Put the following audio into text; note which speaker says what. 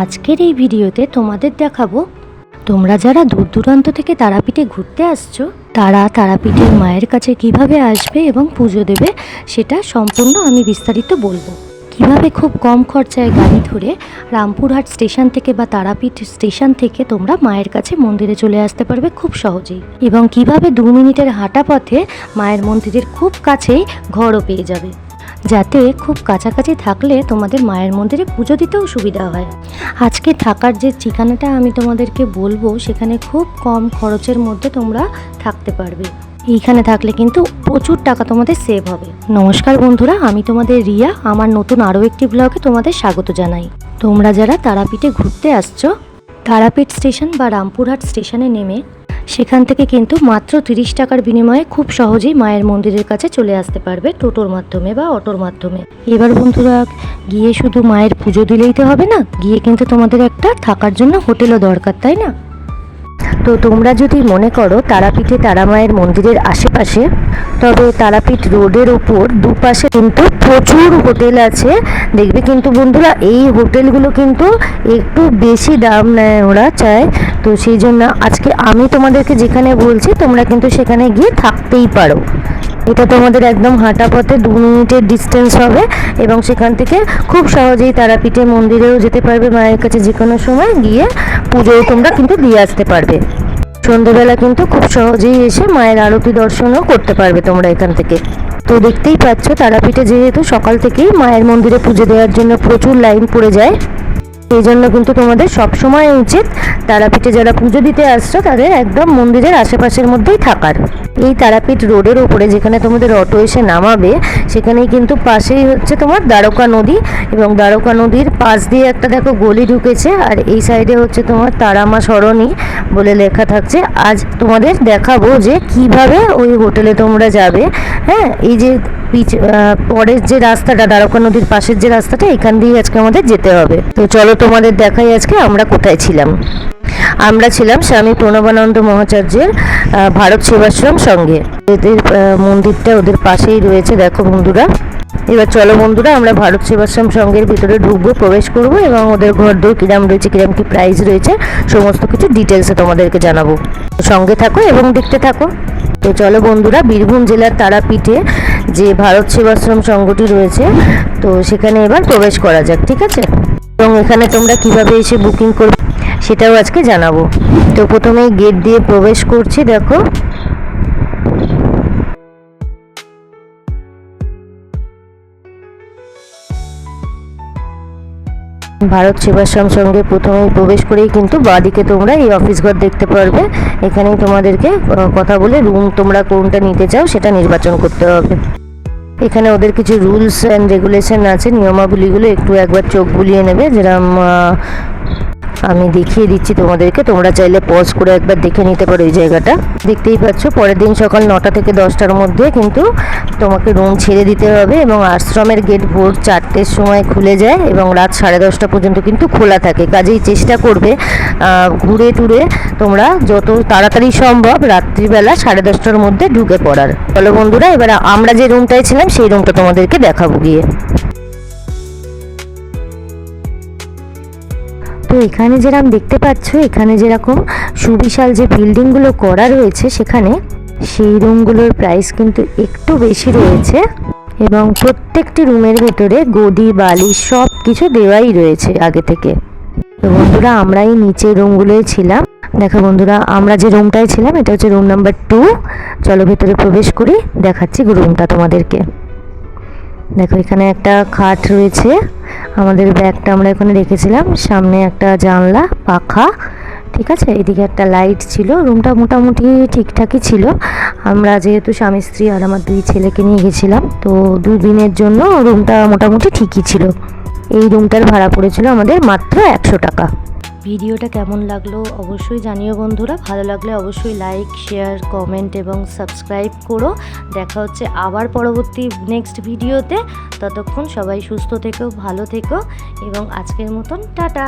Speaker 1: আজকের এই ভিডিওতে তোমাদের দেখাবো তোমরা যারা দূর দূরান্ত থেকে তারাপীঠে ঘুরতে আসছো তারা তারাপীঠের মায়ের কাছে কিভাবে আসবে এবং পুজো দেবে সেটা সম্পূর্ণ আমি বিস্তারিত বলবো। কিভাবে খুব কম খরচায় গাড়ি ধরে রামপুরহাট স্টেশন থেকে বা তারাপীঠ স্টেশন থেকে তোমরা মায়ের কাছে মন্দিরে চলে আসতে পারবে খুব সহজেই, এবং কিভাবে 2 মিনিটের হাঁটা পথে মায়ের মন্দিরের খুব কাছেই ঘরও পেয়ে যাবে, যাতে খুব কাছাকাছি থাকলে তোমাদের মায়ের মন্দিরে পুজো দিতেও সুবিধা হয়। আজকে থাকার যে ঠিকানাটা আমি তোমাদেরকে বলবো সেখানে খুব কম খরচের মধ্যে তোমরা থাকতে পারবে। এইখানে থাকলে কিন্তু প্রচুর টাকা তোমাদের সেভ হবে। নমস্কার বন্ধুরা, আমি তোমাদের রিয়া। আমার নতুন আরও একটি ব্লগে তোমাদের স্বাগত জানাই। তোমরা যারা তারাপীঠে ঘুরতে আসছো, তারাপীঠ স্টেশন বা রামপুরহাট স্টেশনে নেমে সেখান থেকে কিন্তু মাত্র 30 টাকার বিনিময়ে খুব সহজেই মায়ের মন্দিরের কাছে চলে আসতে পারবে টোটোর মাধ্যমে বা অটোর মাধ্যমে। এবার বন্ধুরা, গিয়ে শুধু মায়ের পুজো দিলেই তো হবে না, গিয়ে কিন্তু তোমাদের একটা থাকার জন্য হোটেলও দরকার, তাই না? তো তোমরা যদি মনে করো তারাপীঠে তারা মায়ের মন্দিরের আশেপাশে, তবে তারাপীঠ রোডের ওপর দুপাশে কিন্তু প্রচুর হোটেল আছে। দেখবে কিন্তু বন্ধুরা, এই হোটেলগুলো কিন্তু একটু বেশি দাম নেয় ওরা চায়। তো সেই জন্য আজকে আমি তোমাদেরকে যেখানে বলছি তোমরা কিন্তু সেখানে গিয়ে থাকতেই পারো। এটা তোমাদের একদম হাঁটা পথে 2 মিনিটের ডিস্টেন্স হবে, এবং সেখান থেকে খুব সহজেই তারাপীঠের মন্দিরেও যেতে পারবে মায়ের কাছে যে কোনো সময়, গিয়ে পুজোও তোমরা কিন্তু দিয়ে আসতে পারবে। সন্ধ্যেবেলা কিন্তু খুব সহজেই এসে মায়ের আরতি দর্শনও করতে পারবে তোমরা এখান থেকে। তো দেখতেই পাচ্ছ তারাপীঠে যেহেতু সকাল থেকেই মায়ের মন্দিরে পুজো দেওয়ার জন্য প্রচুর লাইন পড়ে যায়, এই জন্য কিন্তু তোমাদের সবসময় উচিত তারাপীঠে যারা পুজো দিতে আসছো তাদের একদম মন্দিরের আশেপাশের মধ্যেই থাকার। এই তারাপীঠ রোডের ওপরে যেখানে তোমাদের অটো এসে নামাবে সেখানেই কিন্তু পাশেই হচ্ছে তোমার দ্বারকা নদী, এবং দ্বারকা নদীর পাশ দিয়ে একটা দেখো গলি ঢুকেছে, আর এই সাইডে হচ্ছে তোমার তারামা সরণি বলে লেখা থাকছে। আজ তোমাদের দেখাবো যে কিভাবে ওই হোটেলে তোমরা যাবে। হ্যাঁ, এই যে পরের যে রাস্তাটা, দ্বারকা নদীর পাশের যে রাস্তাটা, এখান দিয়ে আজকে আমাদের যেতে হবে। তো চলো তোমাদের দেখাই আজকে আমরা কোথায় ছিলাম। আমরা ছিলাম স্বামী প্রণবানন্দ মহাচার্যের ভারত সেবাশ্রম সঙ্গে। এদের মন্দিরটা ওদের পাশেই রয়েছে দেখো বন্ধুরা। এবার চলো বন্ধুরা, আমরা ভারত সেবাশ্রম সঙ্গের ভিতরে ঢুকবো, প্রবেশ করব, এবং ওদের ঘরদোর কিরাম রয়েছে, কিরাম কি প্রাইস রয়েছে সমস্ত কিছু ডিটেলসে তোমাদেরকে জানাবো। সঙ্গে থাকো এবং দেখতে থাকো। তো চলো বন্ধুরা, বীরভূম জেলার তারাপীঠে যে ভারত সেবাশ্রম সংঘটি রয়েছে, তো সেখানে এবার প্রবেশ করা যাক, ঠিক আছে? এবং এখানে তোমরা কিভাবে এসে বুকিং করবে সেটাও আজকে জানাবো। তো প্রথমেই গেট দিয়ে প্রবেশ করছি, দেখো। ভারত সেবাশ্রম সঙ্গে প্রথমেই প্রবেশ করেই কিন্তু বাঁদিকে তোমরা এই অফিস ঘর দেখতে পারবে। এখানেই তোমাদেরকে কথা বলে রুম তোমরা কোনটা নিতে চাও সেটা নির্বাচন করতে হবে। এখানে ওদের কিছু রুলস অ্যান্ড রেগুলেশন আছে, নিয়মাবলীগুলো একটু একবার চোখ বুলিয়ে নেবে, যেরকম আমি দেখিয়ে দিচ্ছি তোমাদেরকে। তোমরা চাইলে পজ করে একবার দেখে নিতে পারো এই জায়গাটা। দেখতেই পাচ্ছ, পরের দিন সকাল 9টা থেকে 10টার মধ্যে কিন্তু তোমাকে রুম ছেড়ে দিতে হবে, এবং আশ্রমের গেট ভোর 4টের সময় খুলে যায় এবং রাত 10:30 পর্যন্ত কিন্তু খোলা থাকে। কাজেই চেষ্টা করবে ঘুরে টুরে তোমরা যত তাড়াতাড়ি সম্ভব রাত্রিবেলা 10:30টার মধ্যে ঢুকে পড়ার। চলো বন্ধুরা, এবার আমরা যে রুমটায় ছিলাম সেই রুমটা তোমাদেরকে দেখাবো গিয়ে। তো এখানে যেরকম দেখতে পাচ্ছ, এখানে যেরকম সুবিশাল যে বিল্ডিংগুলো করা রয়েছে সেখানে, সেই রুমগুলোর প্রাইস কিন্তু একটু বেশি রয়েছে, এবং প্রত্যেকটি রুমের ভেতরে গদি বালিশ সব কিছু দেওয়াই রয়েছে আগে থেকে। তো বন্ধুরা, আমরা এই নিচের রুমগুলোই ছিলাম। দেখো বন্ধুরা, আমরা যে রুমটায় ছিলাম এটা হচ্ছে রুম নাম্বার 2। চলো ভেতরে প্রবেশ করি, দেখাচ্ছি রুমটা তোমাদেরকে। দেখো এখানে একটা খাট রয়েছে, আমাদের ব্যাগটা আমরা এখানে রেখেছিলাম, সামনে একটা জানলা, পাখা, ঠিক আছে। এদিকে একটা লাইট ছিল। রুমটা মোটামুটি ঠিকঠাকই ছিল। আমরা যেহেতু স্বামী স্ত্রী আর আমার 2 ছেলেকে নিয়ে গেছিলাম, তো 2 দিনের জন্য রুমটা মোটামুটি ঠিকই ছিল। এই রুমটার ভাড়া পড়েছিল আমাদের মাত্র 100 টাকা। ভিডিওটা কেমন লাগলো অবশ্যই জানিও বন্ধুরা। ভালো লাগলে অবশ্যই লাইক, শেয়ার, কমেন্ট এবং সাবস্ক্রাইব করো। দেখা হচ্ছে আবার পরবর্তী নেক্সট ভিডিওতে। ততক্ষণ সবাই সুস্থ থেকো, ভালো থেকো, এবং আজকের মতন টাটা।